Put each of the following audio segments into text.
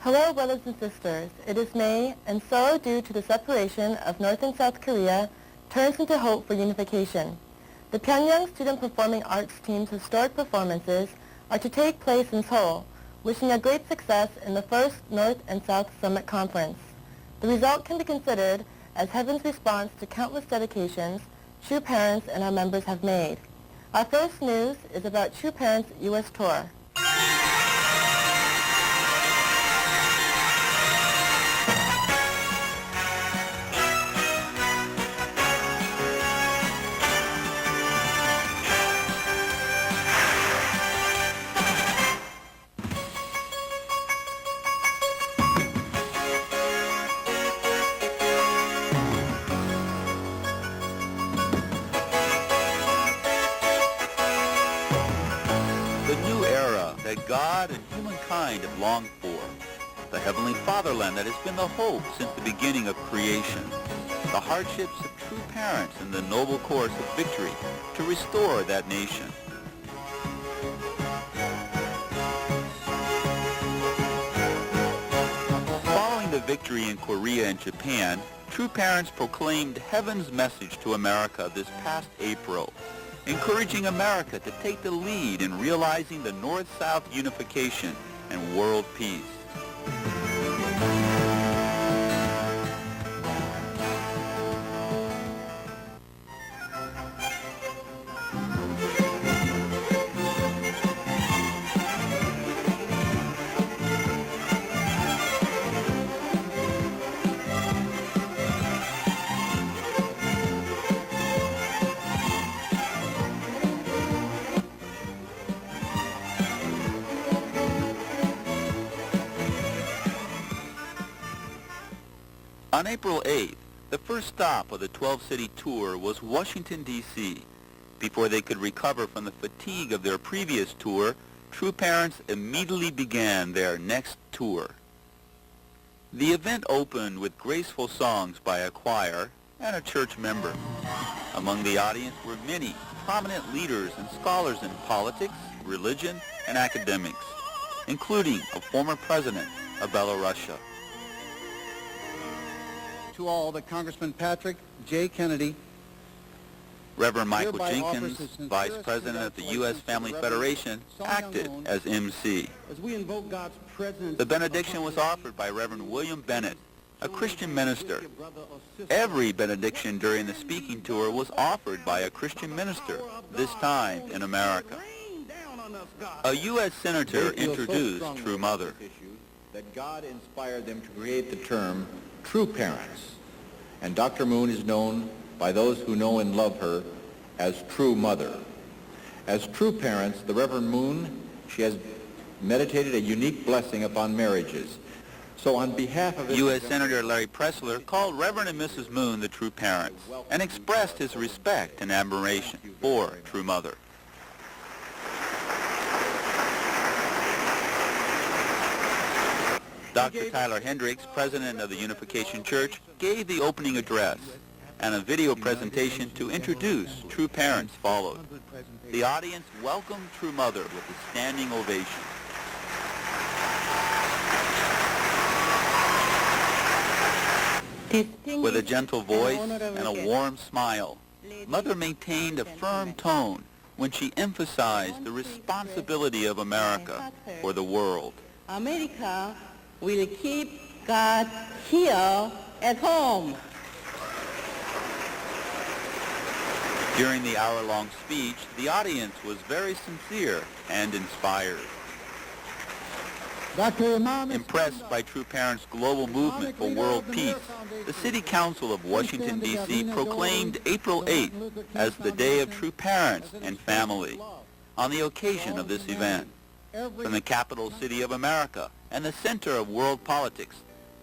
Hello, brothers and sisters. It is May, and sorrow due to the separation of North and South Korea turns into hope for unification. The Pyongyang Student Performing Arts team's historic performances are to take place in Seoul, wishing a great success in the first North and South Summit Conference. The result can be considered as heaven's response to countless dedications True Parents and our members have made. Our first news is about True Parents' U.S. tour. God and humankind have longed for, the heavenly fatherland that has been the hope since the beginning of creation, the hardships of true parents and the noble course of victory to restore that nation. Following the victory in Korea and Japan, True Parents proclaimed heaven's message to America this past April, encouraging America to take the lead in realizing the North-South unification and world peace. On April 8th, the first stop of the 12-city tour was Washington, D.C. Before they could recover from the fatigue of their previous tour, True Parents immediately began their next tour. The event opened with graceful songs by a choir and a church member. Among the audience were many prominent leaders and scholars in politics, religion, and academics, including a former president of Belarus. To all that Congressman Patrick J. Kennedy, Reverend Michael Jenkins, Vice President of the U.S. Family Federation, acted as MC. as we invoke God's presence. The benediction was offered by Reverend William Bennett, a Christian minister. Every benediction during the speaking tour was offered by a Christian minister, this time in America. A U.S. Senator introduced True Mother. That God inspired them to create the term True Parents, and Dr. Moon is known by those who know and love her as True Mother. As True Parents, the Reverend Moon, she has meditated a unique blessing upon marriages. So on behalf of U.S. Senator Larry Pressler called Reverend and Mrs. Moon the True Parents and expressed his respect and admiration for True Mother. Dr. Tyler Hendricks, president of the Unification Church, gave the opening address, and a video presentation to introduce True Parents followed. The audience welcomed True Mother with a standing ovation. With a gentle voice and a warm smile, Mother maintained a firm tone when she emphasized the responsibility of America for the world. America will keep God here at home. During the hour-long speech, the audience was very sincere and inspired. Impressed by True Parents' global movement for world peace, the City Council of Washington, D.C. proclaimed April 8th as the Day of True Parents and Family on the occasion of this event. From the capital city of America and the center of world politics,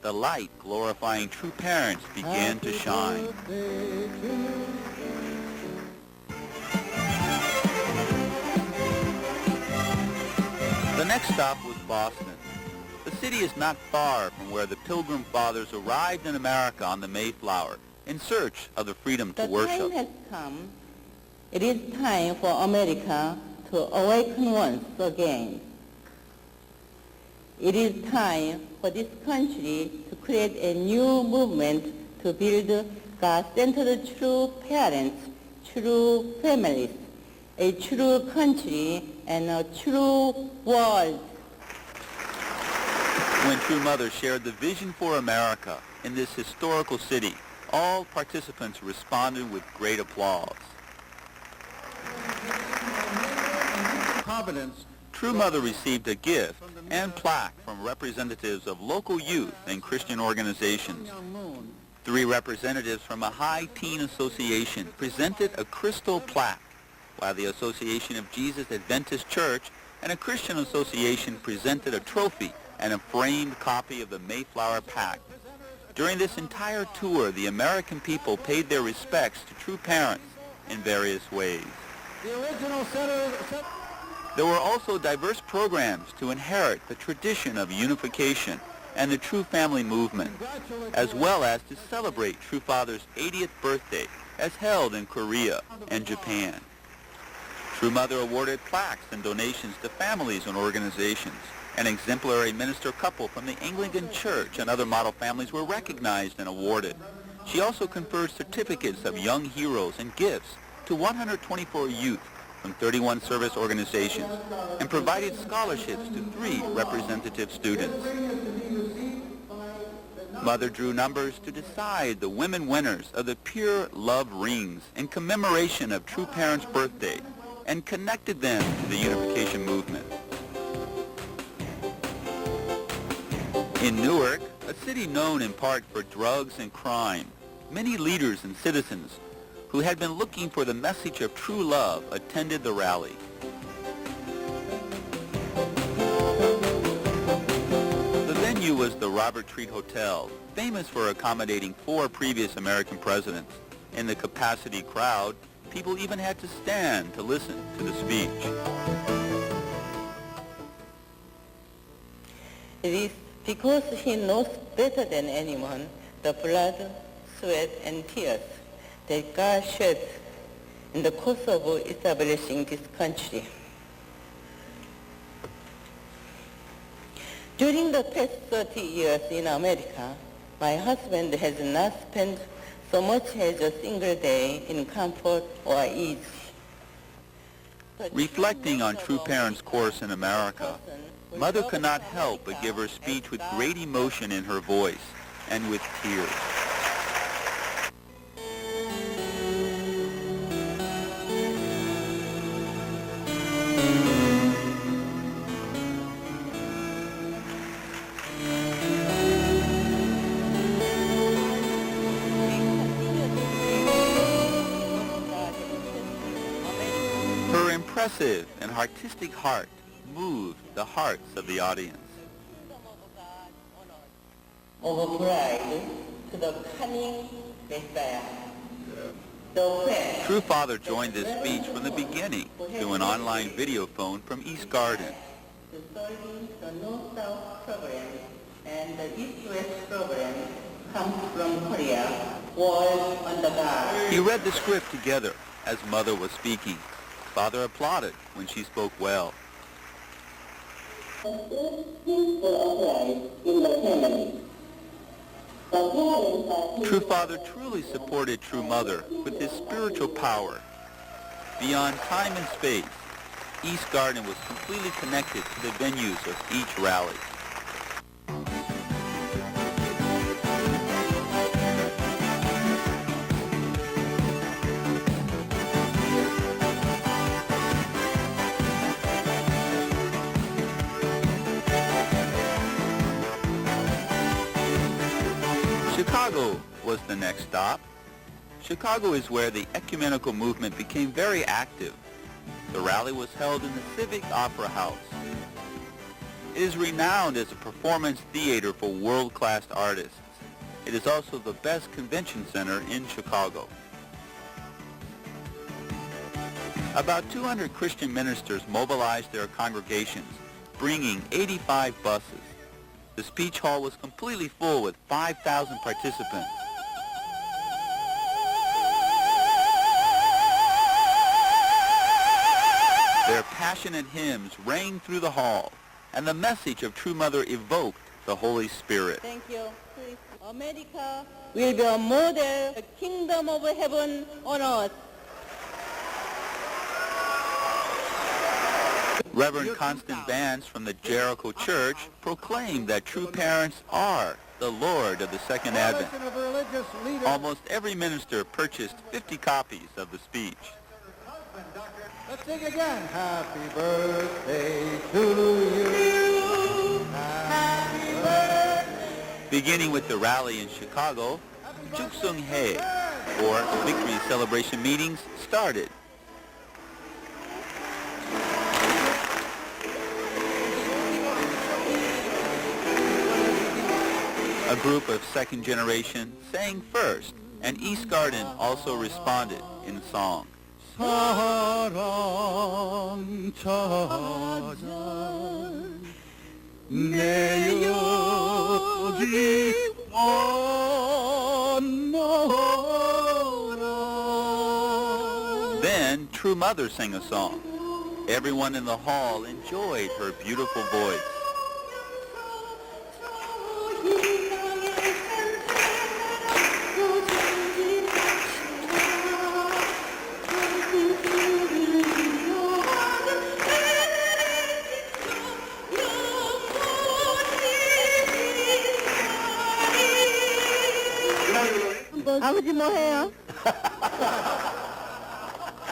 the light glorifying True Parents began to shine. The next stop was Boston. The city is not far from where the Pilgrim Fathers arrived in America on the Mayflower in search of the freedom to worship. The time has come. It is time for America to awaken once again. It is time for this country to create a new movement to build God-centered true parents, true families, a true country, and a true world. When True Mother shared the vision for America in this historical city, all participants responded with great applause. Providence. True Mother received a gift and plaque from representatives of local youth and Christian organizations. 3 representatives from a high teen association presented a crystal plaque, while the Association of Jesus Adventist Church and a Christian association presented a trophy and a framed copy of the Mayflower Pact. During this entire tour, the American people paid their respects to true parents in various ways. The original center. There were also diverse programs to inherit the tradition of unification and the True Family movement, as well as to celebrate True Father's 80th birthday as held in Korea and Japan. True Mother awarded plaques and donations to families and organizations. An exemplary minister couple from the Anglican Church and other model families were recognized and awarded. She also conferred certificates of young heroes and gifts to 124 youth from 31 service organizations and provided scholarships to 3 representative students. Mother drew numbers to decide the women winners of the Pure Love Rings in commemoration of True Parents' birthday and connected them to the unification movement. In Newark, a city known in part for drugs and crime, many leaders and citizens who had been looking for the message of true love attended the rally. The venue was the Robert Treat Hotel, famous for accommodating 4 previous American presidents. In the capacity crowd, people even had to stand to listen to the speech. It is because he knows better than anyone the blood, sweat, and tears that God shed in the course of establishing this country. During the past 30 years in America, my husband has not spent so much as a single day in comfort or ease. Reflecting on True Parents' course in America, Mother could not help but give her speech with great emotion in her voice and with tears. Her impressive and artistic heart moved the hearts of the audience. Of pride to the cunning Messiah. The True Father joined this speech from the beginning through an online video phone from East Garden. serving the North-South program and the East-West program comes from Korea was on the guard. He read the script together as Mother was speaking. Father applauded when she spoke well. True Father truly supported True Mother with his spiritual power. Beyond time and space, East Garden was completely connected to the venues of each rally. Chicago was the next stop. Chicago is where the ecumenical movement became very active. The rally was held in the Civic Opera House. It is renowned as a performance theater for world-class artists. It is also the best convention center in Chicago. About 200 Christian ministers mobilized their congregations, bringing 85 buses. The speech hall was completely full with 5,000 participants. Their passionate hymns rang through the hall. and the message of True Mother evoked the Holy Spirit. Thank you. Please. America will be a model, a kingdom of heaven on earth. Reverend Constant Vance from the Jericho Church proclaimed that true parents are the Lord of the Second Advent. Almost every minister purchased 50 copies of the speech. Let's sing again. Happy birthday to you. Happy birthday. Beginning with the rally in Chicago, Juksung Hae, or victory celebration meetings, started. A group of second generation sang first, and East Garden also responded in song. 사랑 찾아 내 여기 왔노라. Then True Mother sang a song. Everyone in the hall enjoyed her beautiful voice. 아버지 뭐 해요?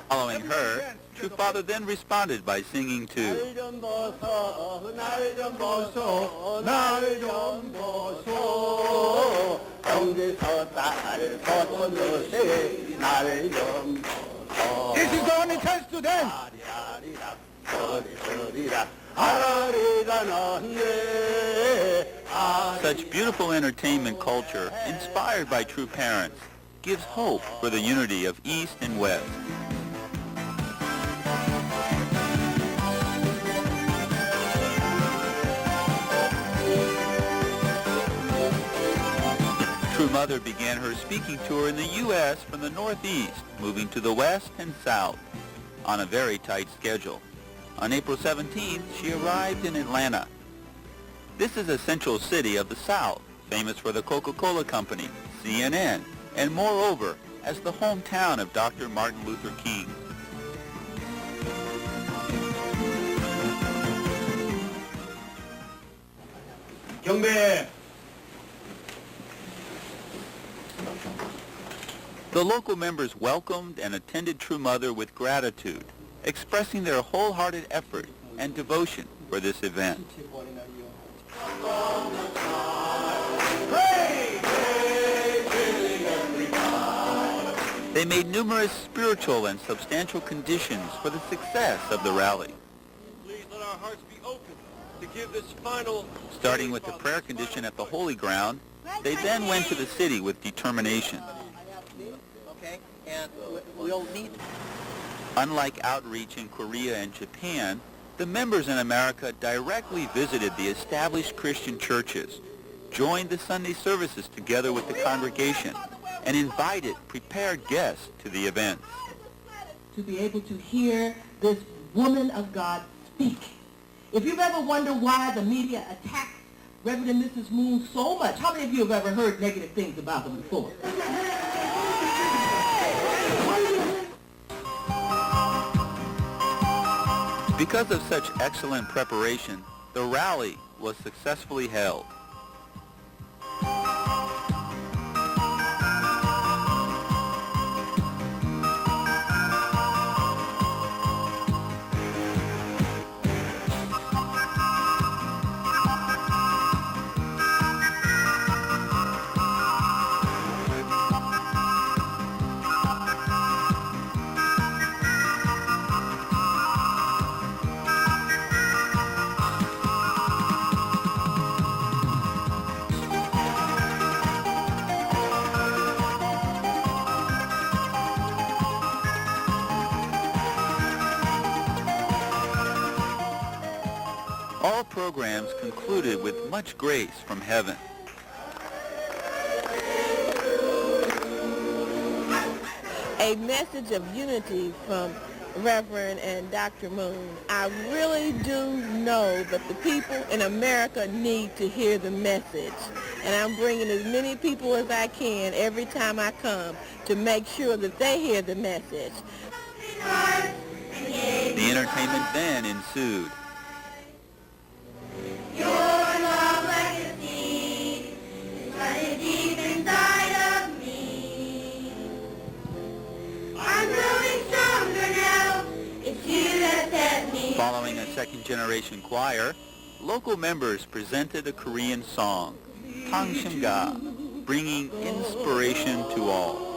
Following her, True Father then responded by singing to 날 좀 보소 날 좀 보소 날 좀 보소 경제서 딸 서촌도시 날좀 보소. This is the only chance to dance. 아리아리라 소리소리라 아라리라 난네. Such beautiful entertainment culture, inspired by true parents, gives hope for the unity of East and West. True Mother began her speaking tour in the U.S. from the Northeast, moving to the West and South on a very tight schedule. On April 17th, she arrived in Atlanta. This is a central city of the South, famous for the Coca-Cola Company, CNN, and moreover, as the hometown of Dr. Martin Luther King. 경배. The local members welcomed and attended True Mother with gratitude, expressing their wholehearted effort and devotion for this event. They made numerous spiritual and substantial conditions for the success of the rally. Please let our hearts be open to give this final... Starting with the prayer condition at the Holy Ground, they then went to the city with determination. Okay, and we'll meet. Unlike outreach in Korea and Japan, the members in America directly visited the established Christian churches, joined the Sunday services together with the congregation, and invited prepared guests to the events. To be able to hear this woman of God speak. If you've ever wondered why the media attacks Reverend Mrs. Moon so much, how many of you have ever heard negative things about her before? Because of such excellent preparation, the rally was successfully held. All programs concluded with much grace from heaven. A message of unity from Reverend and Dr. Moon, I really do know that the people in America need to hear the message. And I'm bringing as many people as I can every time I come to make sure that they hear the message. The entertainment then ensued. Your love like a seed is running deep inside of me. I'm growing stronger now. It's you that set me. Following a second-generation choir, local members presented a Korean song, Tangshimga, bringing inspiration to all.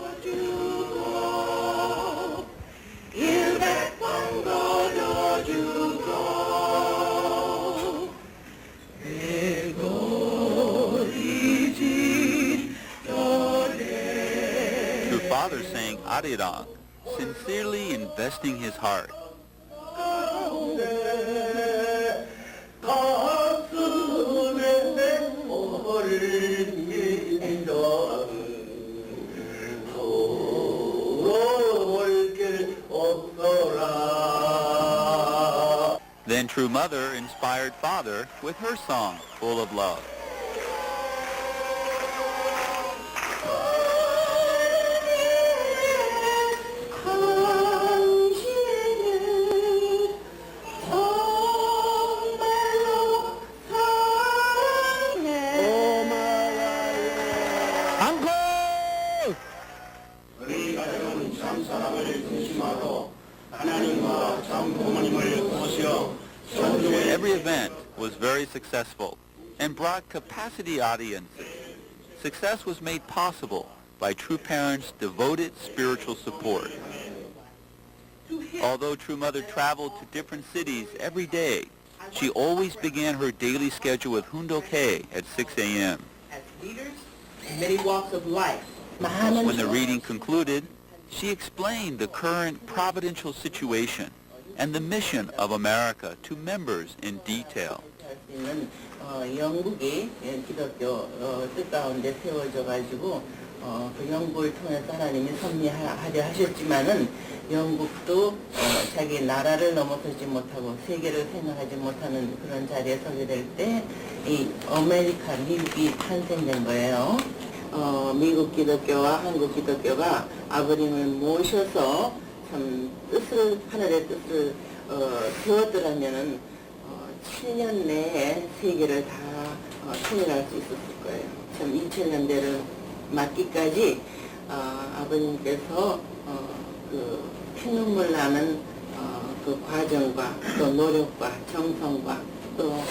True Father sang Arirang, sincerely investing his heart. Then True Mother inspired Father with her song, Full of Love. Every event was very successful and brought capacity audiences. Success was made possible by True Parents' devoted spiritual support. Although True Mother traveled to different cities every day, she always began her daily schedule with Hundoke at 6 a.m. As leaders in many walks of life, When the reading concluded, she explained the current providential situation and the mission of America to members in detail. 영국이 기독교 뜻 가운데 세워져 가지고 그 영국을 통해서 하나님이 섭리하려 하셨지만은 영국도 자기 나라를 넘어서지 못하고 세계를 생각하지 못하는 그런 자리에 서게 될 때 이 아메리카 미국이 탄생된 거예요. 미국 기독교와 한국 기독교가 아버님을 모셔서 참 뜻을 하늘의 뜻을 세웠더라면은 7년 내에 세계를 다 통일할 수 있었을 거예요. 참 2000년대를 맞기까지 아버님께서 그 피눈물 나는 그 과정과 또 노력과 정성과 또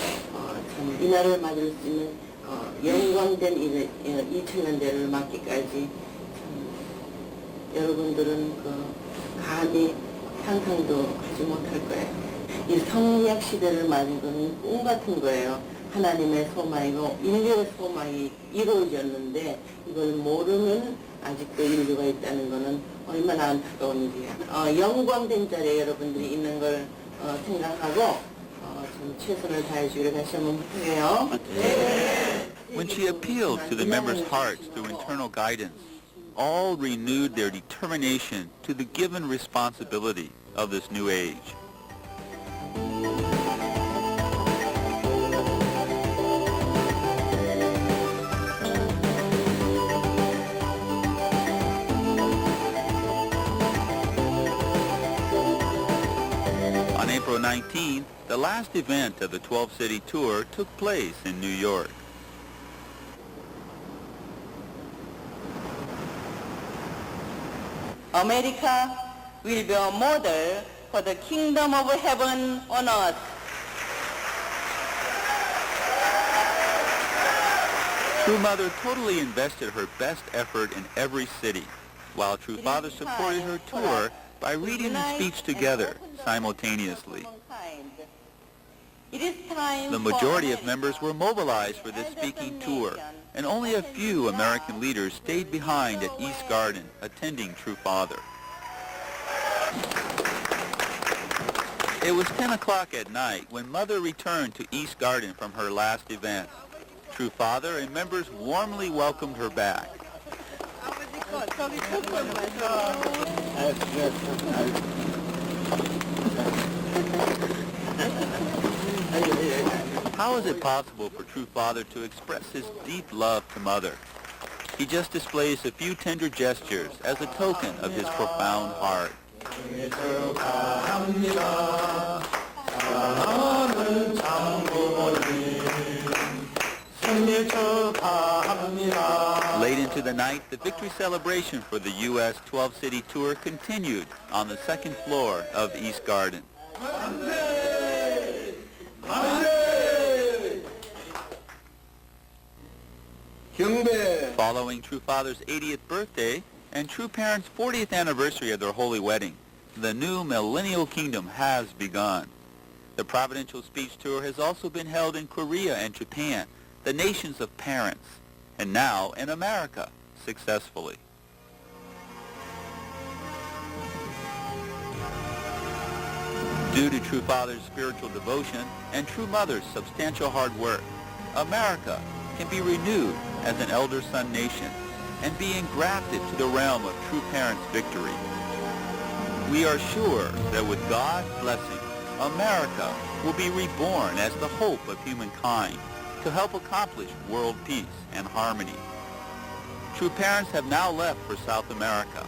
참 이날을 맞을 수 있는 영광된 2000년대를 맞기까지 참 여러분들은 그 감히 상상도 하지 못할 거예요. 이 성약 시대를 맞은 건 꿈 같은 거예요. 하나님의 소망이고 인류의 소망이 이루어졌는데 이걸 모르는 아직도 인류가 있다는 거는 얼마나 안타까운 일이야. 영광된 자리에 여러분들이 있는 걸 생각하고 좀 최선을 다해주기를 다시 한번 부탁해요. When she appealed to the members' hearts through internal guidance, all renewed their determination to the given responsibility of this new age. On April 19th, the last event of the 12-city tour took place in New York. America will be a model for the kingdom of heaven on earth. True Mother totally invested her best effort in every city, while True Father supported her tour by reading the speech together simultaneously. The majority of members were mobilized for this speaking tour, and only a few American leaders stayed behind at East Garden attending True Father. It was 10 o'clock at night when Mother returned to East Garden from her last event. True Father and members warmly welcomed her back. How is it possible for True Father to express his deep love to Mother? He just displays a few tender gestures as a token of his profound heart. Late into the night, the victory celebration for the U.S. 12-city tour continued on the second floor of East Garden. Following True Father's 80th birthday and True Parents' 40th anniversary of their holy wedding, the new millennial kingdom has begun. The Providential Speech Tour has also been held in Korea and Japan, the nations of parents, and now in America, successfully. Due to True Father's spiritual devotion and True Mother's substantial hard work, America can be renewed as an elder son nation and be engrafted to the realm of True Parents' victory. We are sure that with God's blessing, America will be reborn as the hope of humankind to help accomplish world peace and harmony. True Parents have now left for South America.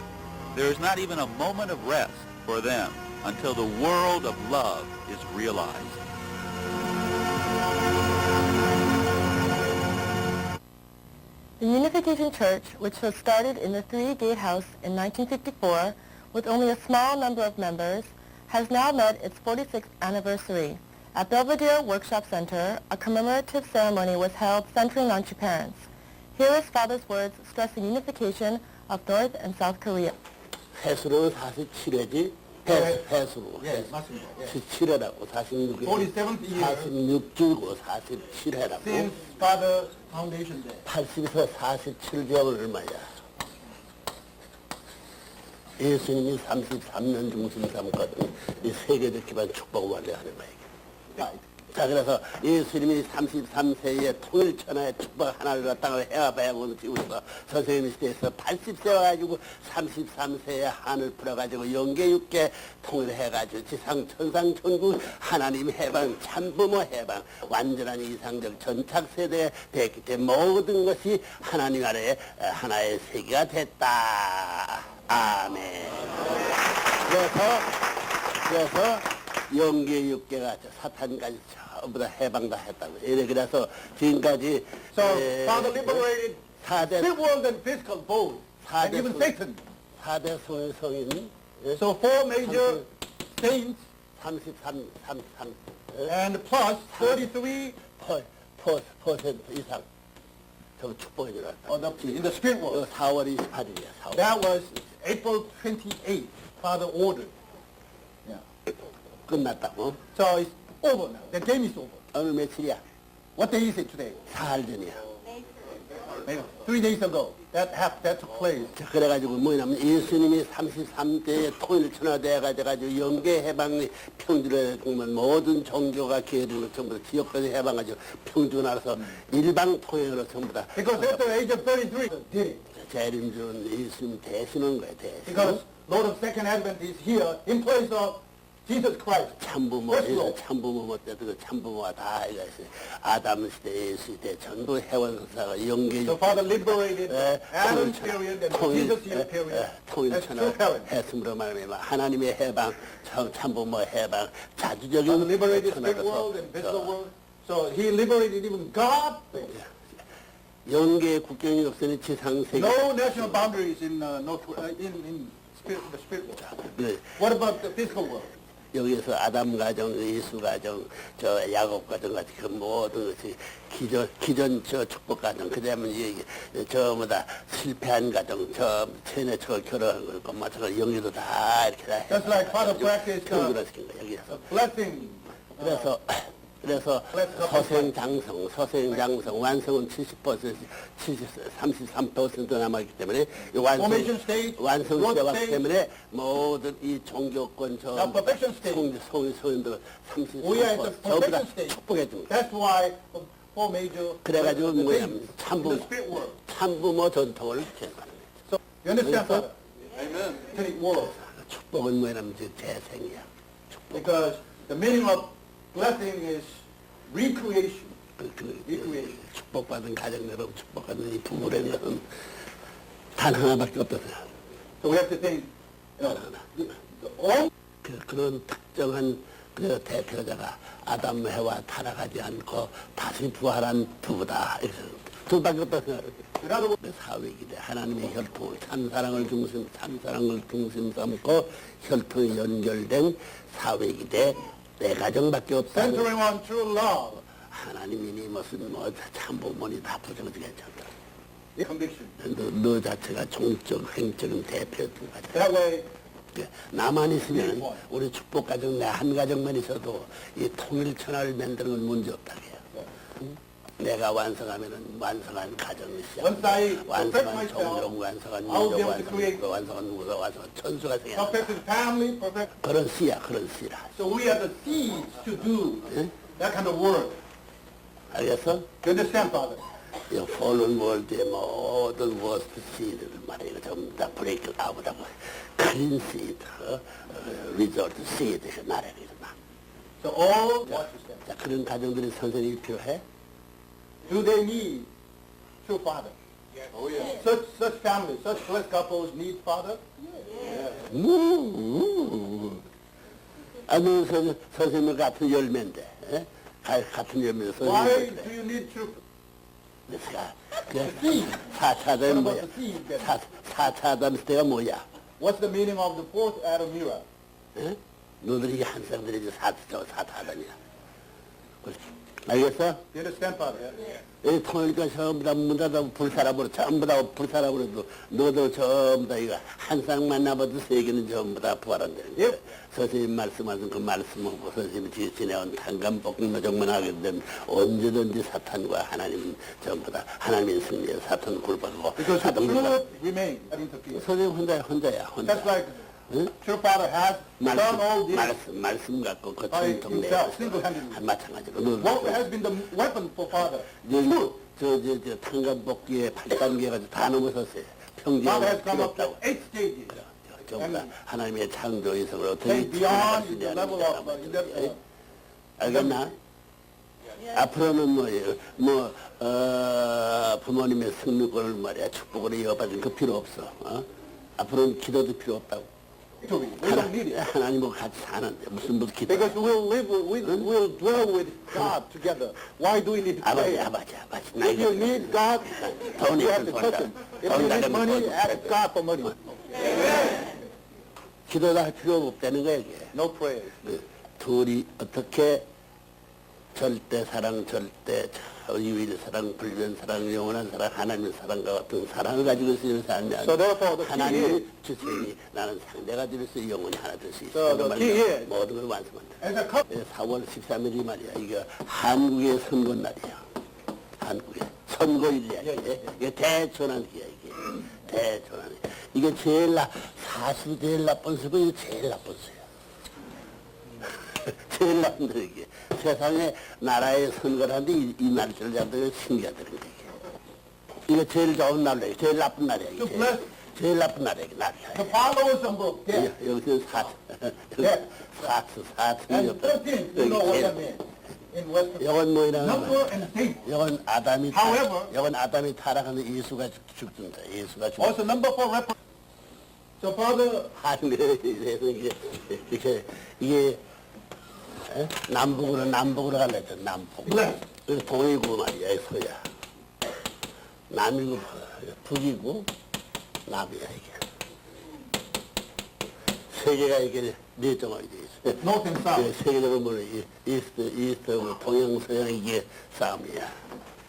There is not even a moment of rest for them until the world of love is realized. The Unification Church, which was started in the Three Gatehouse in 1954 with only a small number of members, has now met its 46th anniversary. At Belvedere Workshop Center, a commemorative ceremony was held centering on True Parents. Here is Father's words stressing unification of North and South Korea. 해수로는 47회지. 해수로. 예, 맞습니다. 예. 47회라고 47th year 46주고 47회라고. since Father Foundation Day. 80에서 47개월 얼마야. 예수님이 33년 중심 삼거든. 이 세계적 기반 축복을 완료하는 거야. 자, 그래서 예수님이 33세에 통일천하의 축복 하나를 땅을 해와봐야고 지우셔서 선생님 시대에서 80세 와가지고 33세에 한을 풀어가지고 영계육계 통일해가지고 지상 천상천국 하나님 해방 참부모 해방 완전한 이상적 전착세대에 됐기 때문에 모든 것이 하나님 아래에 하나의 세계가 됐다. 아멘. 그래서 영계육계가 사탄까지 전부 다 해방 다 했다고. 그래서 지금까지 So Father liberated spirit world and physical both, and even Satan. 4대 성인 So 4 major saints 33 and plus 33 퍼센트 이상 저 축복해 주었다. in the spirit world. 4월 28일이야. 4월. That was April 28th. Father ordered. 끝났다고. So it's over now. The game is over. 오늘 며칠이야? What day is it today? 사흘 전이야. Maybe 3 days ago. That took place. 자, 그래가지고 뭐냐면 예수님이 33대에 통일천하되어가지고 영계 해방이 평준에 보면 모든 종교가 기회되는 전부 다 지역까지 해방가지고 평준 알아서 일방 통행으로 전부 다. Because at the age of 33, did it. 재림주는 예수님 대신한 거야, 대신. Because Lord of Second Advent is here in place of Jesus Christ. 참부모 때도 참부모가 다 해가 있어요. 아담 시대, 예수 시대 전부 해원사가 영계. So Father liberated Adam's period and Jesus' year period. 통일천하 했음으로 말하면 하나님의 해방, 참부모 해방, 자주적인. Father liberated spirit world and physical world. So he liberated even God. 영계의 국경이 없으니 지상 세계. No national boundaries in in the spirit world. What about the physical world? 여기서 아담 가정, 예수 가정, 저 야곱 가정 같이 그 모든 것이 기존 저 축복 가정, 그다음에 전부 다 실패한 가정, 저 체내 저 결혼한 거, 엄마 저거 영리도 다 이렇게 다. Just like Father practiced 평준화시킨 거야 여기서. blessing. 그래서 서생장성 완성은 70%, 33% 남았기 때문에 이 완성 시대 왔기 때문에 모든 이 종교권 소인들 33% 전부 다 축복해 줍니다. That's why 4 major. 그래가지고 뭐냐면 참부모 전통을 계속하는 거죠. So you understand, Father? Amen. World. 축복은 뭐냐면 재생이야. Because the meaning of blessing is recreation. recreation. 축복받은 가정으로 축복받은 이 부부에는 단 하나밖에 없다. So we have to think, all 그런 특정한 그 대표자가 아담 해와 타락하지 않고 다시 부활한 부부다. 두 밖에 없다 생각해요. 사회기대 하나님의 혈통을 참사랑을 중심 삼고 혈통이 연결된 사회기대 내 가정밖에 없다. centering on true love, 하나님이니 무슨 뭐 참부모니 다 부정하지 괜찮다. conviction. 너 자체가 종적 행적인 대표였던 거다. That way, 나만 있으면 우리 축복 가정 내 한 가정만 있어도 이 통일 천하를 만드는 건 문제 없다고 해요. 응? 내가 완성하면은 완성한 가정이 시작. 완성한 종족, 완성한 민족, 완성한 누구가 완성한 천수가 생겨. perfect family, perfect. 그런 씨야, 그런 씨라. So we have the seeds to do that kind of work. 알겠어? You understand, Father? 이 폴른 월드의 모든 워스트 씨들을 말이야. 전부 다 브레이크 아웃하고 클린 씨드, 리조트 씨드 말이야. So all watch yourself. 자, 그런 가정들이 선생님이 필요해? Do they need true father? Yes. Oh yeah. Such families, such blessed couples need father? 아니, 선생님 같은 열매인데, 에? 같은 열매에서 Why 선생님 do you need true? 그래서 그 4차 아담 뭐야? 4차 아담 시대가 뭐야? What's the meaning of the fourth Adam era? 에? 너들이 한상들이 이제 4차 아담이야. 알겠어? You understand, Father? 이 통일과 전부 다 문 닫아 불살아버려. 전부 다 불살아버려도 너도 전부 다 이거 한 쌍 만나봐도 세계는 전부 다 부활한다는 거야. 선생님 말씀하신 그 말씀하고 선생님이 지내온 탄감볶음 노정만 하게 되면 언제든지 사탄과 하나님은 전부 다 하나님의 승리에 사탄 굴복하고 Because the 사탄 굴복. truth remains. I mean, to peace. 선생님 혼자야 혼자. That's like 응? true father has done all this. 말씀 갖고 그 by 전통 내 himself, single-handedly. 마찬가지로 What has been the weapon for father? 저 탄감볶기에 8단계 가지고 다 넘어섰어요. Father has 평지가 come 필요 up to 없다고. 8 stages. 전부 다 하나님의 창조 이성을 어떻게 Take beyond the level of 알겠나? 앞으로는 뭐예요? 부모님의 승리권을 말이야 축복으로 이어받은 그 필요 없어. 앞으로는 기도도 필요 없다고. victory. We don't need it. 하나님하고 같이 사는데 무슨 기도? Because we'll dwell with God together. Why do we need to pray? 아버지. If you need God, 돈 you have to 있으면 touch Him. If you need money, ask God for money. 기도도 할 필요가 없다는 거야 이게. No prayer. 둘이 어떻게 절대 사랑, 절대 유일 사랑, 불변 사랑, 영원한 사랑, 하나님의 사랑과 같은 사랑을 가지고 있으면 사느냐. So therefore, the key 하나님의 주체니 나는 상대가 될 수 영원히 하나 될 수 있어. So the key is, 모든 걸 완성한다. as a couple, 4월 13일이 말이야. 이거 한국의 선거날이야. 한국의 선거일이야. 이게 대전환기야 이게. 대전환. 이게 사실 제일 나쁜 수고 이게 제일 나쁜 수야. 제일 나쁜 데 이게. 세상에 나라의 선거를 하는데 이 날짜를 잡는 게 신기하더란 게 이게 제일 좋은 날이야. 제일 나쁜 날이야. 이게. 제일 나쁜 날이야. the followers of death 여기서 사트. and 13, you know what that means in Western 이건 뭐이라는 number and date. 이건 아담이 However, 이건 아담이 타락하는 예수가 죽든다. 예수가 죽. Also number for reference. So Father, 한국에서 이게 남북으로 갈랬죠. 남북. bless. 그래서 동이고 말이야, 서야. 남이고 북이고 남이야 이게. 세계가 이게 네 정원이 돼 있어. North and South. 세계적으로 보면 이스트, 동양, 서양 이게 싸움이야.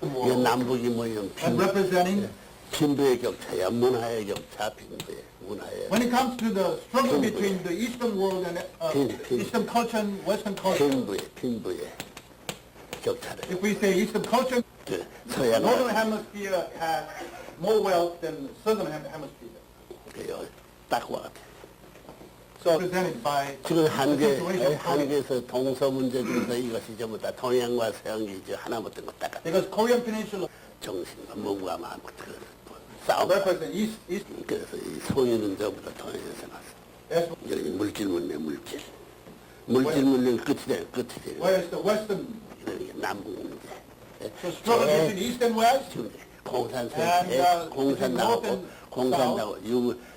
이게 남북이 뭐냐면 And representing, 빈부의 격차야. 문화의 격차, 빈부의 문화의. when it comes to the struggle between the Eastern world and Eastern culture and Western culture, 빈부의 격차를. if we say Eastern culture, 그 Northern 서양 Hemisphere has more wealth than Southern Hemisphere. 그요 딱와 같아. So represented by 지금 the situation of Korea. 한국에서 동서 문제 중에서 이것이 전부 다 동양과 서양이 이제 하나 못된 것 딱 같아. Because Korean Peninsula 정신과 몸과 마음 싸움. represents East. 그래서 이 송이는 전부 다 동양에서 났어. As 여기 물질 문명 물질. 물질 문명 끝이 돼요. Where's the Western? 이게 남북 문제. So struggle between East and West? 지금 공산 And, 세계, 공산 between 나오고, North and 공산 나오고,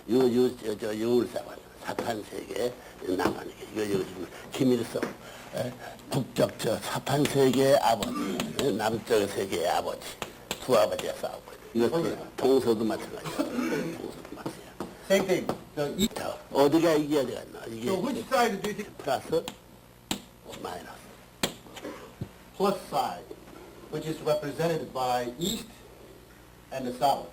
유울사관, 사탄 세계, 남한에게. 이거 지금 김일성, 북쪽 사탄 세계의 아버지, 남쪽 세계의 아버지, 두 아버지가 싸우고. 이것도 동서도 마찬가지야. 동서도 마찬가지야. Same thing. 자, 어디가 이겨야 되겠나? 이게 So which side do you think? 플러스, 마이너스. Plus side, which is represented by East and the South.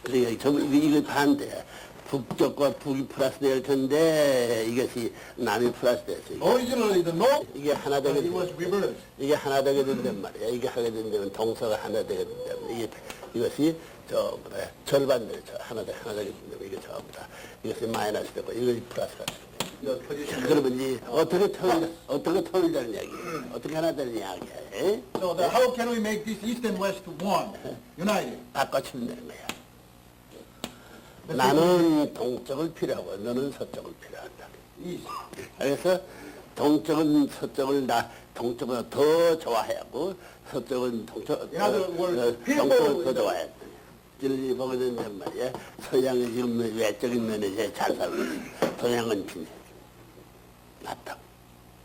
그러니까 이거 반대. 북쪽과 북이 플러스 될 텐데 이것이 남이 플러스 됐어요. Originally the North, 이게 하나 되게 it was reversed. 이게 하나 되게 된단 말이야. 이게 하게 된다면 동서가 하나 되게 된다면 이것이 절반대로 하나 되게 된다면 이게 전부 다 이것이 마이너스 되고 이것이 플러스가 되고. 자, 그러면 이제 어떻게 통일되는 이야기야? 어떻게 하나 되는 이야기야? 에? So how can we make this East and West one, united? 바꿔치면 되는 거야. 나는 동쪽을 필요하고 너는 서쪽을 필요한다. East. 그래서 동쪽은 서쪽을 동쪽을 더 좋아해야 하고 서쪽은 동쪽을 더 좋아해야 돼. 이렇게 보게 된단 말이야. 서양이 지금 외적인 면에 잘 살고 있어. 동양은 빈 낫다고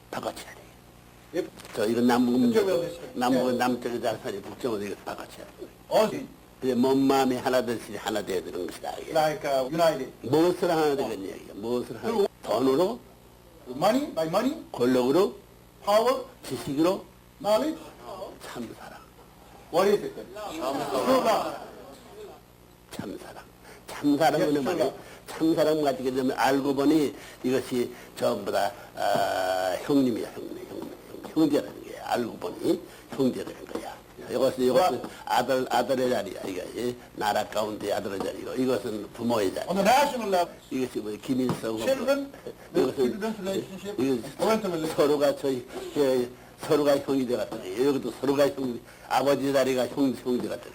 바꿔쳐야 돼. 이건 남북은 남쪽이 잘 사니 북쪽은 이거 바꿔쳐야 돼. 그래, 몸 마음이 하나 되듯이 하나 되어야 되는 것이다. 이게. Like united. 무엇을 하나 되겠냐 이게. 무엇을 하나 돈으로, Money, by money, 권력으로, power, 지식으로, knowledge. 참사랑. What is it then? True love. 참사랑. 참사랑은 말이야. 참사랑 가지게 되면 알고 보니 이것이 전부 다 형님이야. 형제라는 게 알고 보니 형제라는 거야. 이것은 아들의 자리야. 이거 나라 가운데 아들의 자리고 이것은 부모의 자리. On the national level, 이것이 뭐 김일성 children, children's relationship, parental relationship. 서로가 형이 되었다. 여기도 서로가 형, 아버지 자리가 형제 같다.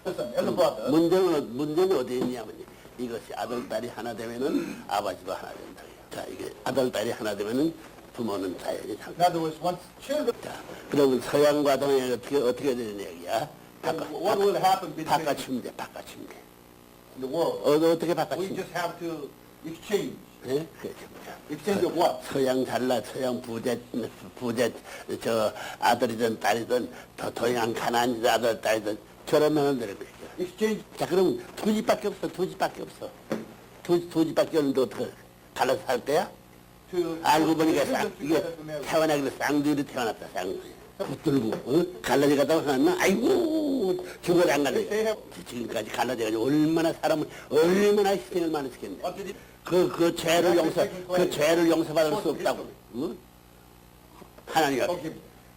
Listen, elder brother. 문제는 어디에 있냐면 이것이 아들 딸이 하나 되면은 아버지도 하나 된다. 자, 이게 아들 딸이 하나 되면은 부모는 다 In other words, once children, 자, 그러면 서양과 동양 어떻게 되는 얘기야? what will happen between 바꿔치면 돼. in the world? 어떻게 We 바꿔치면 돼? just have to exchange. 예? 그렇죠. Exchange of what? 서양 잘나 서양 부재 저 아들이든 딸이든 더 동양 가난한 아들 딸이든 결혼하면 되는 거예요. Exchange. 자, 그럼 두 집밖에 없어. 두 집밖에 없는데 어떻게 갈라서 살 거야? To 알고 보니까 children 이게 together to marry. 태어나기로 쌍둥이로 태어났다. 쌍둥이. 붙들고 갈라져 가다가 갔나? 아이고 죽어도 안 갈라져. 지금까지 갈라져가지고 얼마나 사람을 얼마나 희생을 많이 시켰네. 그 죄를 용서받을 수 없다고. 하나님 앞에.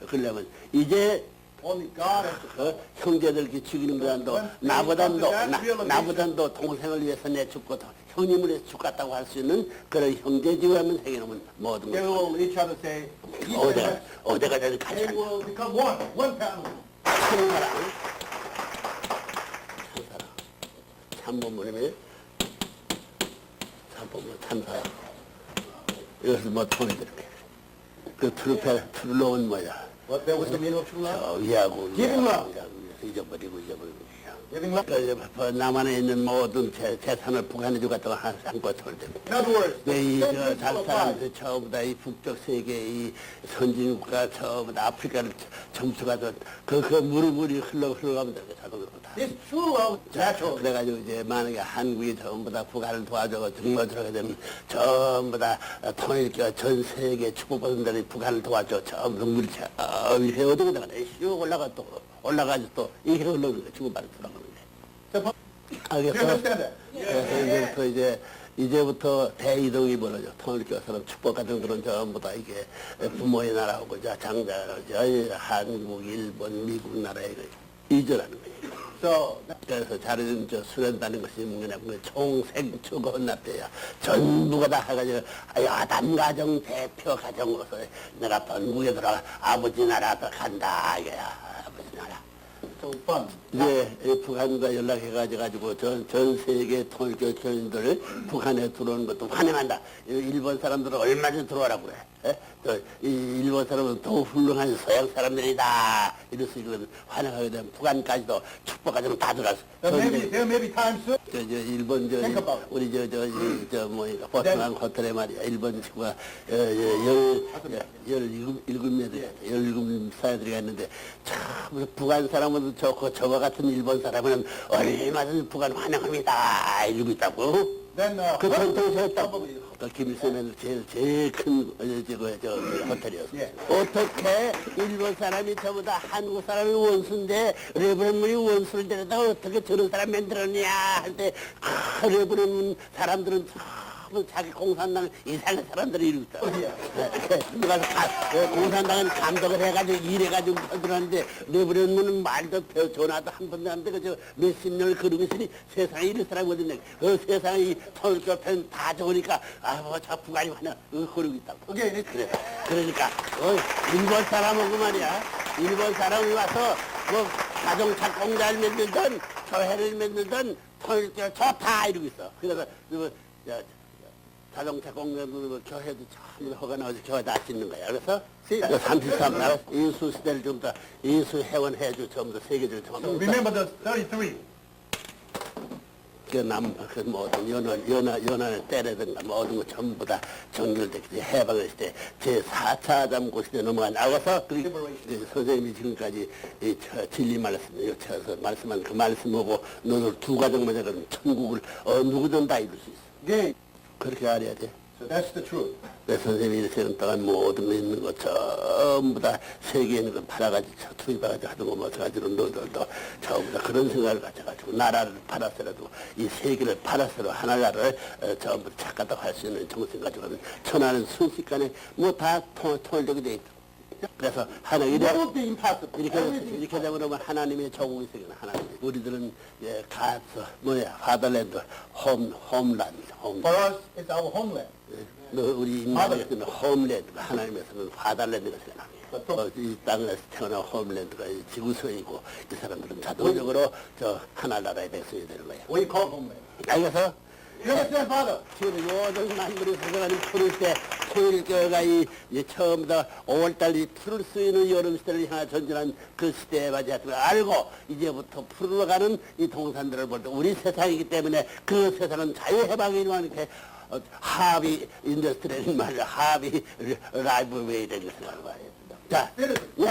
그러려면 이제 Only God has 형제들 죽이는 것도 나보단도 동생을 위해서 내 죽고 형님을 위해서 죽겠다고 할 수 있는 그런 형제지우하면 생겨놓으면 모든 They 걸 will each other say, East and West. 어디가 되는 같이 They will become one family. 참사랑 참본문이면 참사랑 이것은 뭐 통이 들게 그 트루로운 뭐야 What that was the meaning of true love? 위하고 Giving love. 잊어버리고 Giving love. 남한에 있는 모든 재산을 북한에 주겠다고 한껏 털대고 In other words, 이 the same 잘 principle 사람들 applies. 처음부터 이 북쪽 세계 이 선진국가 처음부터 아프리카를 점수가던 그 물이 흘러가면 되는 거야. 자동으로 다. This true love is natural. 그래가지고 이제 만약에 한국이 전부 다 북한을 도와줘 등로 들어가게 되면 전부 다 통일교 전 세계 축복받은 데는 북한을 도와줘 전부 물이 이렇게 어떻게 되나 슉 올라가서 또 이렇게 흘러오는 거야. 축복받은 들어가는 거야. Do you understand that? 그래서 이제부터 대이동이 벌어져. 통일교사람 축복 같은 그런 전부 다 이게 부모의 나라하고 장자 한국, 일본, 미국 나라에 이전하는 거예요. 그래서 잘해준 수련다는 것이 뭐냐, 총생축 헌납대야. 전부가 다 해가지고, 여담 가정, 대표 가정으로서 내가 본국에 들어가 아버지 나라 앞에 간다, 이거야. 아버지 나라. 이제 북한과 연락해가지고 전 세계 통일교 교인들 북한에 들어오는 것도 환영한다. 일본 사람들은 얼마든지 들어오라고 그래. 이 일본 사람은 더 훌륭한 서양 사람들이다. 이래서 이걸 환영하게 되면 북한까지도 축복까지는 다 들어갔어. There may be times soon. 일본 우리 보통한 호텔에 말이야. 일본 친구가 17 사람들이 있는데 참 북한 사람은 저와 같은 일본 사람은 얼마든지 북한 환영합니다. 이러고 있다고. 그 전통시였다고. 김일성은 제일 큰 호텔이었어. 어떻게 일본 사람이 저보다 한국 사람이 원수인데 레브런문이 원수를 데려다 어떻게 저런 사람 만들었냐 할 때 레브런문 사람들은 참 자기 공산당 이상한 사람들이 이러고 있다. 공산당은 감독을 해가지고 일해가지고 들어왔는데 레브런문은 말도 전화도 한 번도 안 되고 몇십 년을 그러고 있으니 세상에 이런 사람이 어딨냐. 그 세상에 통일교 편 다 좋으니까 저 북한이 하나 그러고 있다고. 그래. 그러니까 일본 사람하고 말이야. 일본 사람이 와서 뭐 자동차 공장을 만들든 교회를 만들든 통일교 좋다 이러고 있어. 그래서 자동차 공장도 교회도 참 허가 나와서 교회도 할 수 있는 거야. 그래서 33나라 인수 시대를 좀 더 인수 회원해주 전부 다 세계적으로 전부 다. Remember the 33. 그 모든 연안을 때리든가 모든 거 전부 다 정렬됐기 해방을 시대 제4차 잠고시대 넘어가서 선생님이 지금까지 진리 말씀을 요청해서 말씀한 그 말씀하고 너들 두 가정만 해가지고 천국을 누구든 다 이룰 수 있어. 그렇게 알아야 돼. So that's the truth. 내 선생님이 이렇게 동안 모든 거 있는 거 전부 다 세계에 있는 거 팔아가지고 투입해가지고 하던 거 마찬가지로 너들도 전부 다 그런 생각을 가져가지고 나라를 팔아서라도 이 세계를 팔아서라도 하나를 전부 다 착각하고 할 수 있는 정신 가지고 하면 천하는 순식간에 뭐 다 통일되게 돼 있다. 그래서 하나 이렇게 되면 하나님의 정국이 생기는 하나님. 우리들은 파덜랜드 홈란드. For us, it's our homeland. 우리 인간에서는 홈랜드가 하나님에서는 파덜랜드가 생각나요. 이 땅에서 태어난 홈랜드가 지구성이고 이 사람들은 자동적으로 저 하나나라의 백성이 되는 거예요. We call homeland. 그래서 You understand, Father? 지금 요즘 만물이 생각하는 푸를 때 통일교가 처음부터 5월달 이 풀을 쓰이는 여름 시대를 향해 전진한 그 시대에 맞이했던 걸 알고 이제부터 풀으러 가는 이 동산들을 볼 때 우리 세상이기 때문에 그 세상은 자유해방이지만 이렇게 합의 인더스트리라는 말로 합의 라이브 웨이라는 것을 하는 거예요. 자,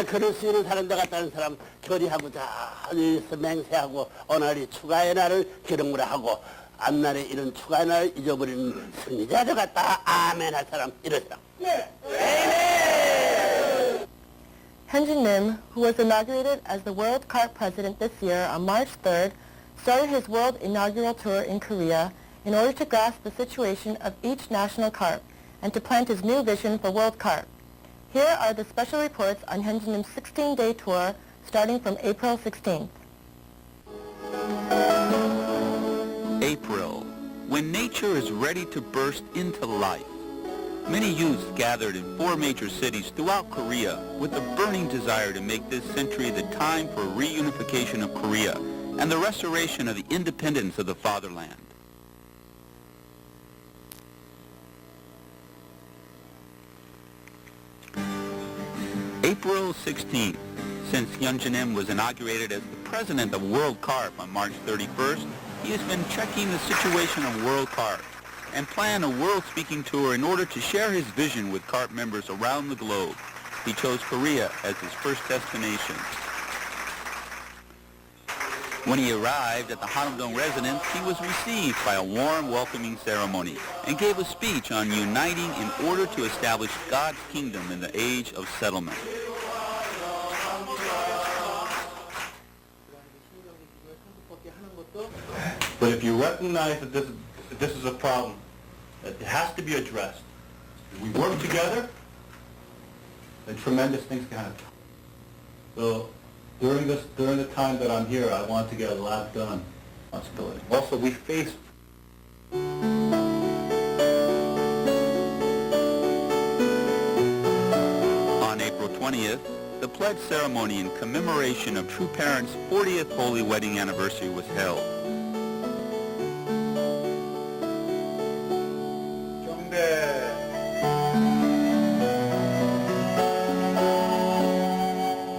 그럴 수 있는 사람들 같다는 사람 결의하고 자, 맹세하고 오늘이 추가의 날을 기름으로 하고 앞날에 이런 추가의 날을 잊어버리는 승리자들 같다. 아멘 할 사람, 이런 사람. 네. Hyunjin Nim, who was inaugurated as the World CARP President this year on March 3rd, started his world inaugural tour in Korea in order to grasp the situation of each national CARP and to plant his new vision for World CARP. Here are the special reports on Hyunjin Nim's 16-day tour starting from April 16th. April, when nature is ready to burst into life. Many youths gathered in 4 major cities throughout Korea with a burning desire to make this century the time for reunification of Korea and the restoration of the independence of the fatherland. April 16th, since Hyunjin Nim was inaugurated as the president of World CARP on March 31st, he has been checking the situation of World CARP and planned a world-speaking tour in order to share his vision with CARP members around the globe. He chose Korea as his first destination. When he arrived at the Hanam-dong residence, he was received by a warm welcoming ceremony and gave a speech on uniting in order to establish God's kingdom in the age of settlement. But if you recognize that this is a problem, that it has to be addressed, we work together, then tremendous things can happen. So during the time that I'm here, I want to get a lot done. Responsibility. Also, we face. On April 20th, the pledge ceremony in commemoration of True Parents' 40th Holy Wedding Anniversary was held.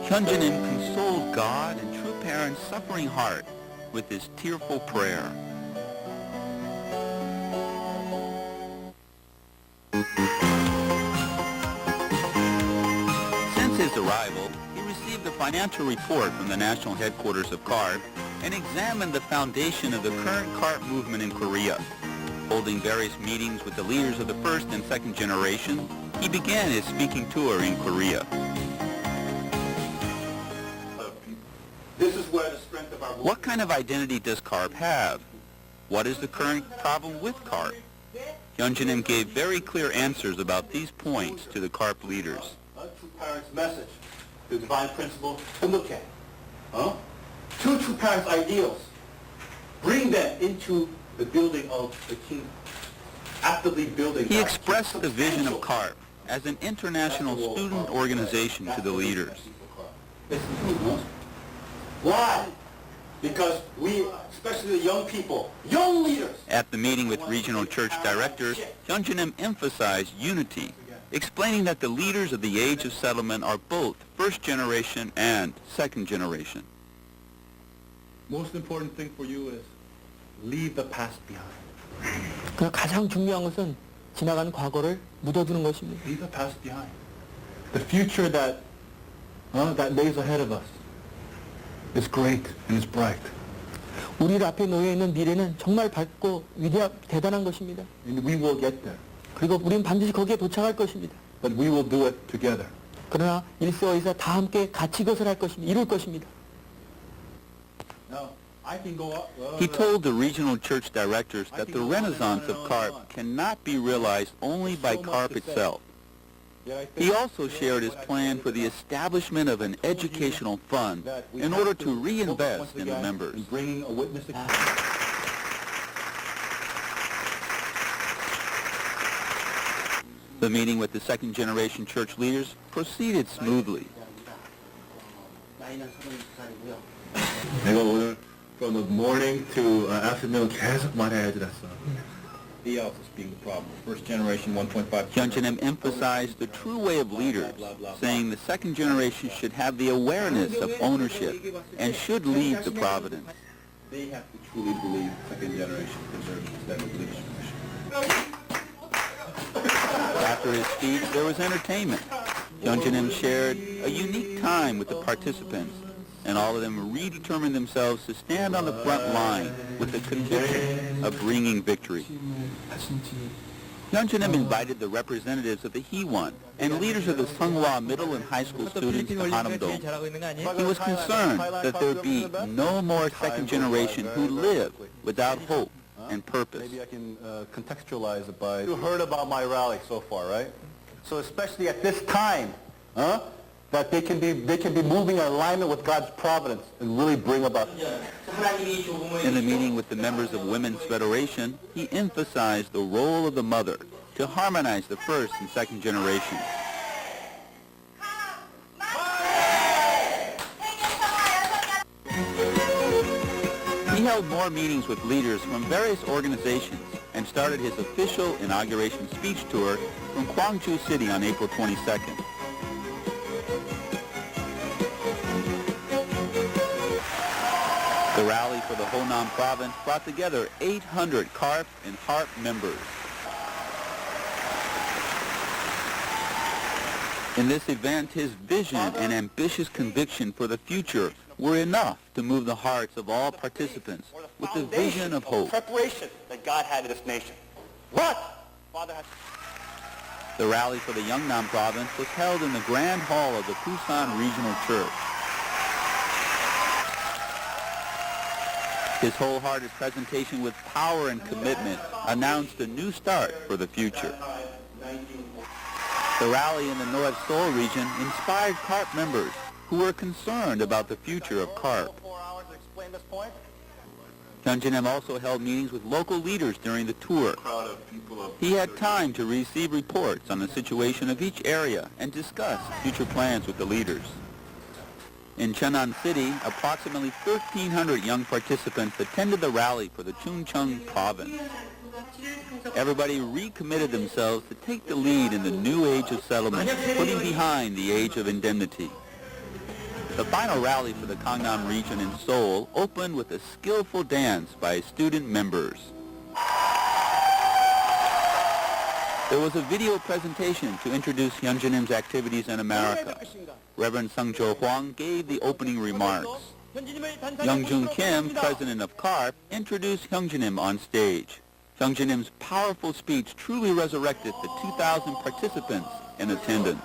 Hyunjin-im consoled God and True Parents' suffering heart with his tearful prayer. Since his arrival, he received a financial report from the national headquarters of CARP and examined the foundation of the current CARP movement in Korea. Holding various meetings with the leaders of the first and second generation, he began his speaking tour in Korea. This is where the strength of our movement. What kind of identity does CARP have? What is the current problem with CARP? Hyunjin-im gave very clear answers about these points to the CARP leaders. True Parents' message, the divine principle to look at. Two True Parents' ideals. Bring them into the building of the kingdom. Actively building. He expressed the vision of CARP as an international student organization to the leaders. Why? Because we, especially the young people, young leaders. At the meeting with regional church directors, Hyunjin-im emphasized unity, explaining that the leaders of the age of settlement are both first generation and second generation. Most important thing for you is leave the past behind. 가장 중요한 것은 지나간 과거를 묻어두는 것입니다. Leave the past behind. The future that lays ahead of us is great and is bright. 우리 앞에 놓여 있는 미래는 정말 밝고 대단한 것입니다. And we will get there. 그리고 우리는 반드시 거기에 도착할 것입니다. But we will do it together. 그러나 일서이서 다 함께 같이 그것을 할 것입니다. 이룰 것입니다. Now, I can go up. He told the regional church directors that the renaissance of CARP cannot be realized only by CARP itself. He also shared his plan for the establishment of an educational fund in order to reinvest in the members. Bringing a witness. The meeting with the second generation church leaders proceeded smoothly. 내가 오늘 from the morning to afternoon 계속 말해야 됐어. He also being the problem. First generation 1.5. Hyunjin-im emphasized the true way of leaders, saying the second generation should have the awareness of ownership and should lead the providence. They have to truly believe second generation deserves that leadership position. After his speech, there was entertainment. Hyunjin-im shared a unique time with the participants, and all of them redetermined themselves to stand on the front line with the conviction of bringing victory. Hyunjin-im invited the representatives of the Hee-won and leaders of the Seonghwa middle and high school students to Hanam-dong. He was concerned that there be no more second generation who live without hope and purpose. Maybe I can contextualize it by... You heard about my rally so far, right? So especially at this time, that they can be moving in alignment with God's providence and really bring about... In the meeting with the members of Women's Federation, he emphasized the role of the mother to harmonize the first and second generations. He held more meetings with leaders from various organizations and started his official inauguration speech tour from Gwangju City on April 22nd. The rally for the Honam province brought together 800 CARP and HARP members. In this event, his vision and ambitious conviction for the future were enough to move the hearts of all participants with the vision of hope. Preparation that God had in this nation. What? Father has... The rally for the Yeongnam province was held in the Grand Hall of the Busan Regional Church. His wholehearted presentation with power and commitment announced a new start for the future. The rally in the North Seoul region inspired CARP members who were concerned about the future of CARP. Hyunjin-im also held meetings with local leaders during the tour. He had time to receive reports on the situation of each area and discuss future plans with the leaders. In Cheonan City, approximately 1,300 young participants attended the rally for the Chungcheong province. Everybody recommitted themselves to take the lead in the new age of settlement, putting behind the age of indemnity. The final rally for the Gangnam region in Seoul opened with a skillful dance by student members. There was a video presentation to introduce Hyunjinim's activities in America. Reverend Sung-jo Hwang gave the opening remarks. Young-jun Kim, president of CARP, introduced Hyunjinim on stage. Hyunjinim's powerful speech truly resurrected the 2,000 participants in attendance.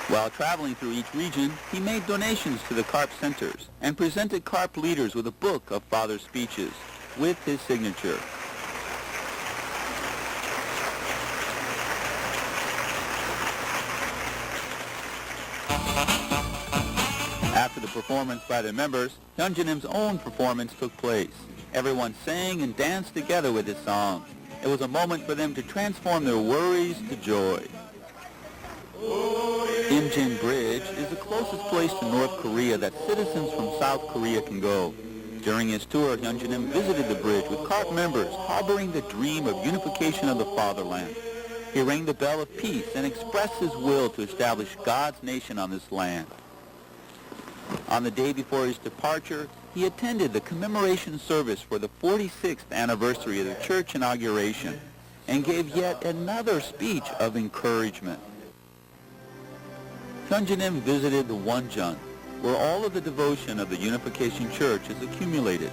While traveling through each region, he made donations to the CARP centers and presented CARP leaders with a book of father's speeches with his signature. After the performance by the members, Hyunjinim's own performance took place. Everyone sang and danced together with his songs. It was a moment for them to transform their worries to joy. Imjin Bridge is the closest place to North Korea that citizens from South Korea can go. During his tour, Hyunjinim visited the bridge with CARP members harboring the dream of unification of the fatherland. He rang the bell of peace and expressed his will to establish God's nation on this land. On the day before his departure, he attended the commemoration service for the 46th anniversary of the church inauguration and gave yet another speech of encouragement. Hyunjinim visited the Wonjeon, where all of the devotion of the Unification Church is accumulated.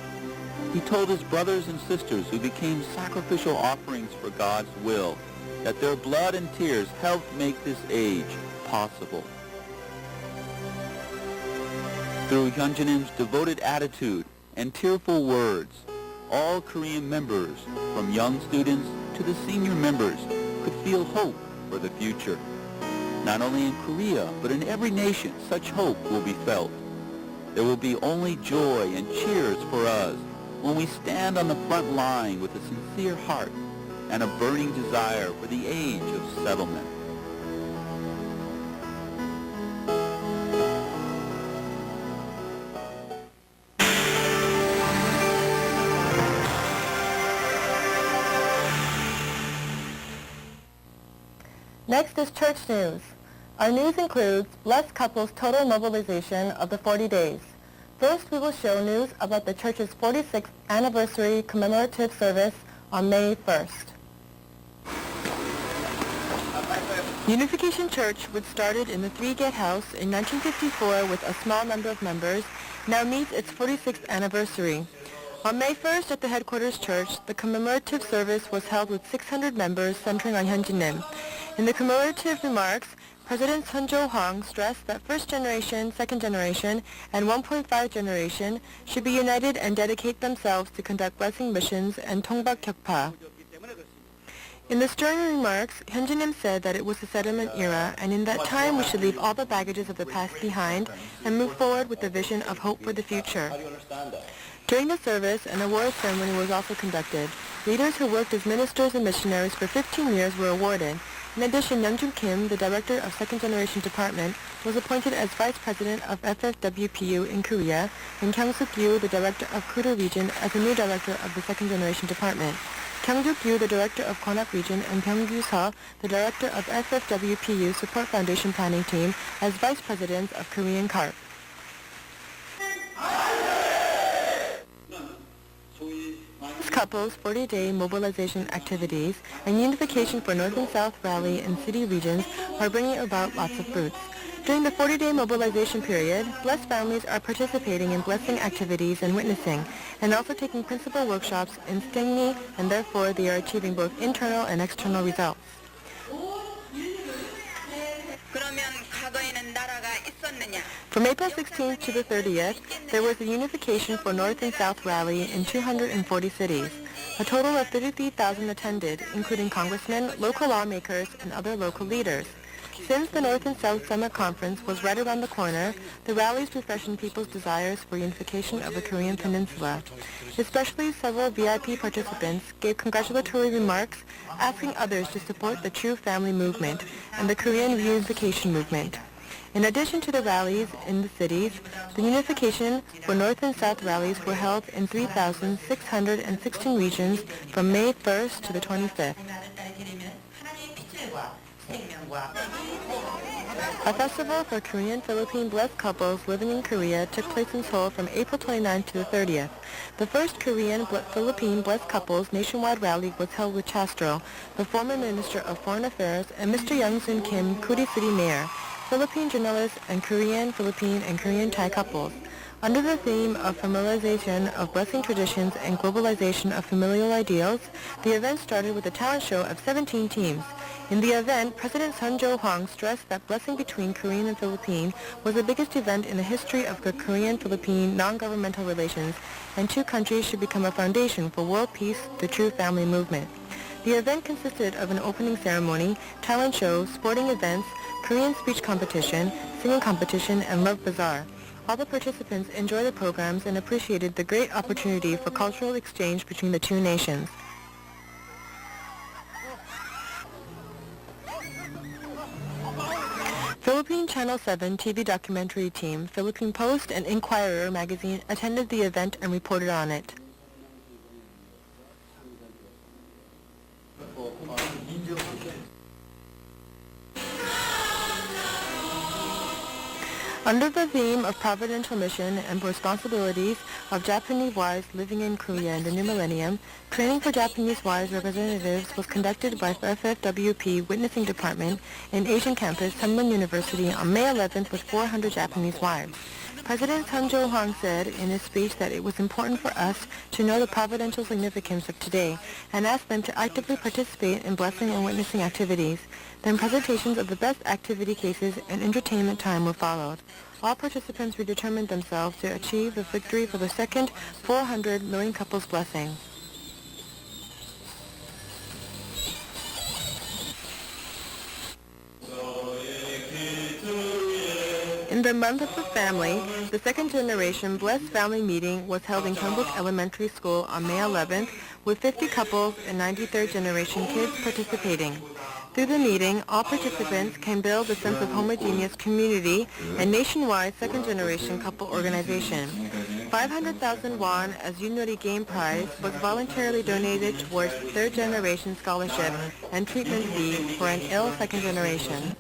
He told his brothers and sisters who became sacrificial offerings for God's will that their blood and tears helped make this age possible. Through Hyunjinim's devoted attitude and tearful words, all Korean members, from young students to the senior members, could feel hope for the future. Not only in Korea, but in every nation, such hope will be felt. There will be only joy and cheers for us when we stand on the front line with a sincere heart and a burning desire for the age of settlement. Next is church news. Our news includes Blessed Couple's total mobilization of the 40 days. First, we will show news about the church's 46th anniversary commemorative service on May 1st. Unification Church, which started in the Three-Gate House in 1954 with a small number of members, now meets its 46th anniversary. On May 1st at the headquarters church, the commemorative service was held with 600 members centering on Hyunjinim. In the commemorative remarks, President Sung-jo Hwang stressed that first generation, second generation, and 1.5 generation should be united and dedicate themselves to conduct blessing missions and Tongbak Kyokpa. In the stern remarks, Hyunjinim said that it was the settlement era, and in that time we should leave all the baggages of the past behind and move forward with the vision of hope for the future. During the service, an award ceremony was also conducted. Leaders who worked as ministers and missionaries for 15 years were awarded. In addition, Young-jun Kim, the director of Second Generation Department, was appointed as vice president of FFWPU in Korea, and Kyung-suk Yu, the director of Kudo region, as the new director of the Second Generation Department. Kyung-juk Yu, the director of Gwanak region, and Byung-gyu Seo, the director of FFWPU Support Foundation Planning Team, as vice presidents of Korean CARP. Couples 40-day mobilization activities and Unification for North and South Rally and city regions are bringing about lots of fruits. During the 40-day mobilization period, blessed families are participating in blessing activities and witnessing, and also taking principal workshops in Stengni, and therefore they are achieving both internal and external results. From April 16th to the 30th, there was a Unification for North and South rally in 240 cities. A total of 33,000 attended, including congressmen, local lawmakers, and other local leaders. Since the North and South Summit Conference was right around the corner, the rallies refreshed people's desires for unification of the Korean Peninsula. Especially several VIP participants gave congratulatory remarks asking others to support the True Family Movement and the Korean Reunification Movement. In addition to the rallies in the cities, the unification for North and South rallies were held in 3,616 regions from May 1st to the 25th. A festival for Korean-Philippine blessed couples living in Korea took place in Seoul from April 29th to the 30th. The first Korean-Philippine blessed couples nationwide rally was held with Chastro, the former Minister of Foreign Affairs, and Mr. Young-Soon Kim, Kuri City Mayor, Philippine journalists, and Korean, Philippine, and Korean Thai couples. Under the theme of familiarization of blessing traditions and globalization of familial ideals, the event started with a talent show of 17 teams. In the event, President Sun Jo-hwang stressed that blessing between Korean and Philippine was the biggest event in the history of the Korean-Philippine non-governmental relations, and two countries should become a foundation for world peace, the True Family Movement. The event consisted of an opening ceremony, talent show, sporting events, Korean speech competition, singing competition, and love bazaar. All the participants enjoyed the programs and appreciated the great opportunity for cultural exchange between the two nations. Philippine Channel 7 TV documentary team, Philippine Post and Inquirer magazine attended the event and reported on it. Under the theme of providential mission and responsibilities of Japanese wives living in Korea in the new millennium, training for Japanese wives representatives was conducted by FFWP Witnessing Department in Asian Campus, Sunmun University on May 11th with 400 Japanese wives. President Sun Jo-hwang said in his speech that it was important for us to know the providential significance of today and asked them to actively participate in blessing and witnessing activities. Then presentations of the best activity cases and entertainment time were followed. All participants redetermined themselves to achieve the victory for the second 400 million couples blessing. In the month of the family, the second generation Blessed Family Meeting was held in Gyeongbuk Elementary School on May 11th with 50 couples and 93rd generation kids participating. Through the meeting, all participants can build a sense of homogeneous community and nationwide second-generation couple organization. 500,000 won as Yunori Game Prize was voluntarily donated towards third-generation scholarship and treatment fee for an ill second generation.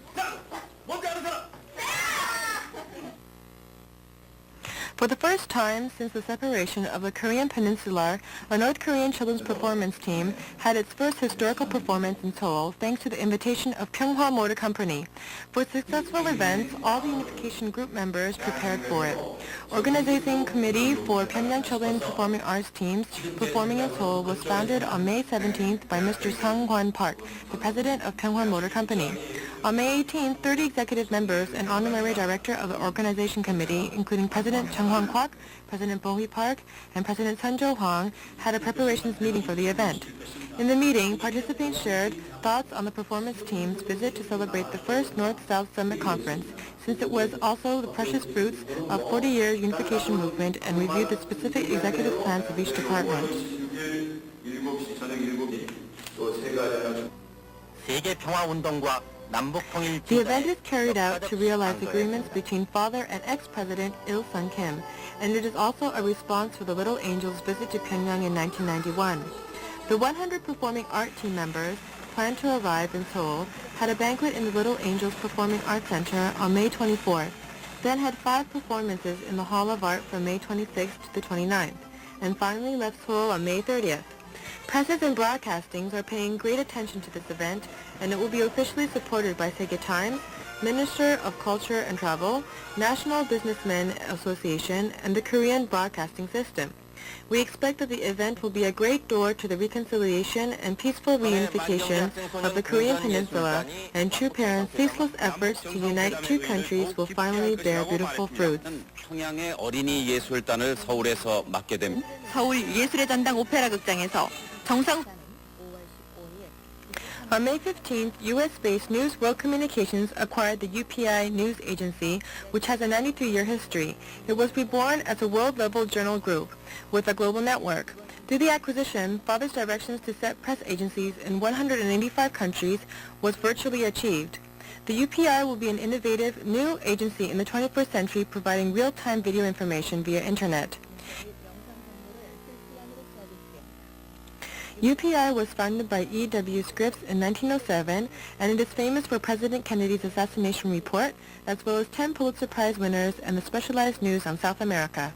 For the first time since the separation of the Korean Peninsula, a North Korean children's performance team had its first historical performance in Seoul thanks to the invitation of Pyeonghwa Motor Company. For successful events, all the unification group members prepared for it. Organizing committee for Pyongyang Children Performing Arts teams performing in Seoul was founded on May 17th by Mr. Sang Hwan Park, the president of Pyeonghwa Motor Company. On May 18th, 30 executive members and honorary director of the organization committee, including President Chung Hwan-kwak, President Bo-hee Park, and President Sun Jo-hwang, had a preparations meeting for the event. In the meeting, participants shared thoughts on the performance team's visit to celebrate the first North-South Summit Conference, since it was also the precious fruits of 40-year unification movement, and reviewed the specific executive plans of each department. The event is carried out to realize agreements between father and ex-president Il-sung Kim, and it is also a response to the Little Angels' visit to Pyongyang in 1991. The 100 performing art team members planned to arrive in Seoul had a banquet in the Little Angels Performing Arts Center on May 24th, then had 5 performances in the Hall of Art from May 26th to the 29th, and finally left Seoul on May 30th. Presses and broadcastings are paying great attention to this event, and it will be officially supported by Seoul Times, Minister of Culture and Travel, National Businessmen Association, and the Korean Broadcasting System. We expect that the event will be a great door to the reconciliation and peaceful reunification of the Korean Peninsula, and true parents' ceaseless efforts to unite two countries will finally bear beautiful fruits. 서울 예술의 전당 오페라 극장에서 정상 On May 15th, U.S.-based News World Communications acquired the UPI News Agency, which has a 93-year history. It was reborn as a world-level journal group with a global network. Through the acquisition, Father's directions to set press agencies in 185 countries was virtually achieved. The UPI will be an innovative new agency in the 21st century, providing real-time video information via Internet. UPI was founded by E.W. Scripps in 1907, and it is famous for President Kennedy's assassination report, as well as 10 Pulitzer Prize winners and the specialized news on South America.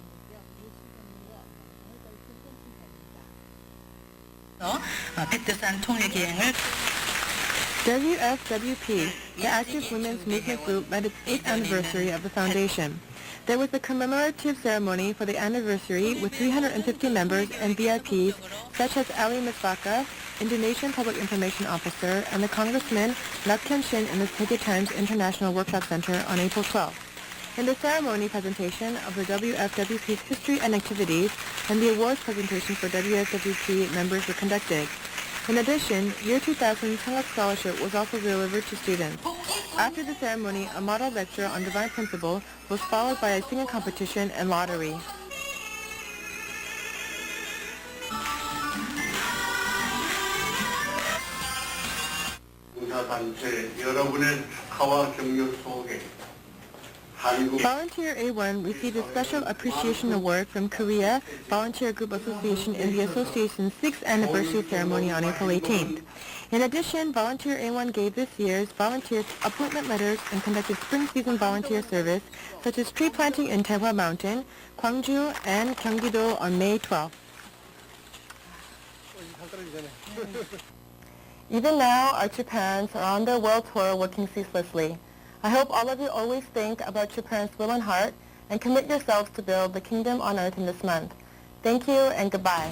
WFWP, the Active Women's Movement Group, met its 8th anniversary of the foundation. There was a commemorative ceremony for the anniversary with 350 members and VIPs such as Ali Misbaka, Indonesian Public Information Officer, and the Congressman Nak Hyun-shin in the Taegye Times International Workshop Center on April 12th. In the ceremony, presentation of the WFWP's history and activities and the awards presentation for WFWP members were conducted. In addition, Year 2000 Sangak Scholarship was also delivered to students. After the ceremony, a model lecture on divine principle was followed by a singing competition and lottery. Volunteer A1 received a Special Appreciation Award from Korea Volunteer Group Association in the association's 6th anniversary ceremony on April 18th. In addition, Volunteer A1 gave this year's volunteers appointment letters and conducted spring season volunteer service, such as tree planting in Daehwa Mountain, Gwangju, and Gyeonggi-do on May 12th. Even now, our two parents are on their world tour working ceaselessly. I hope all of you always think about your parents' will and heart and commit yourselves to build the kingdom on earth in this month. Thank you and goodbye.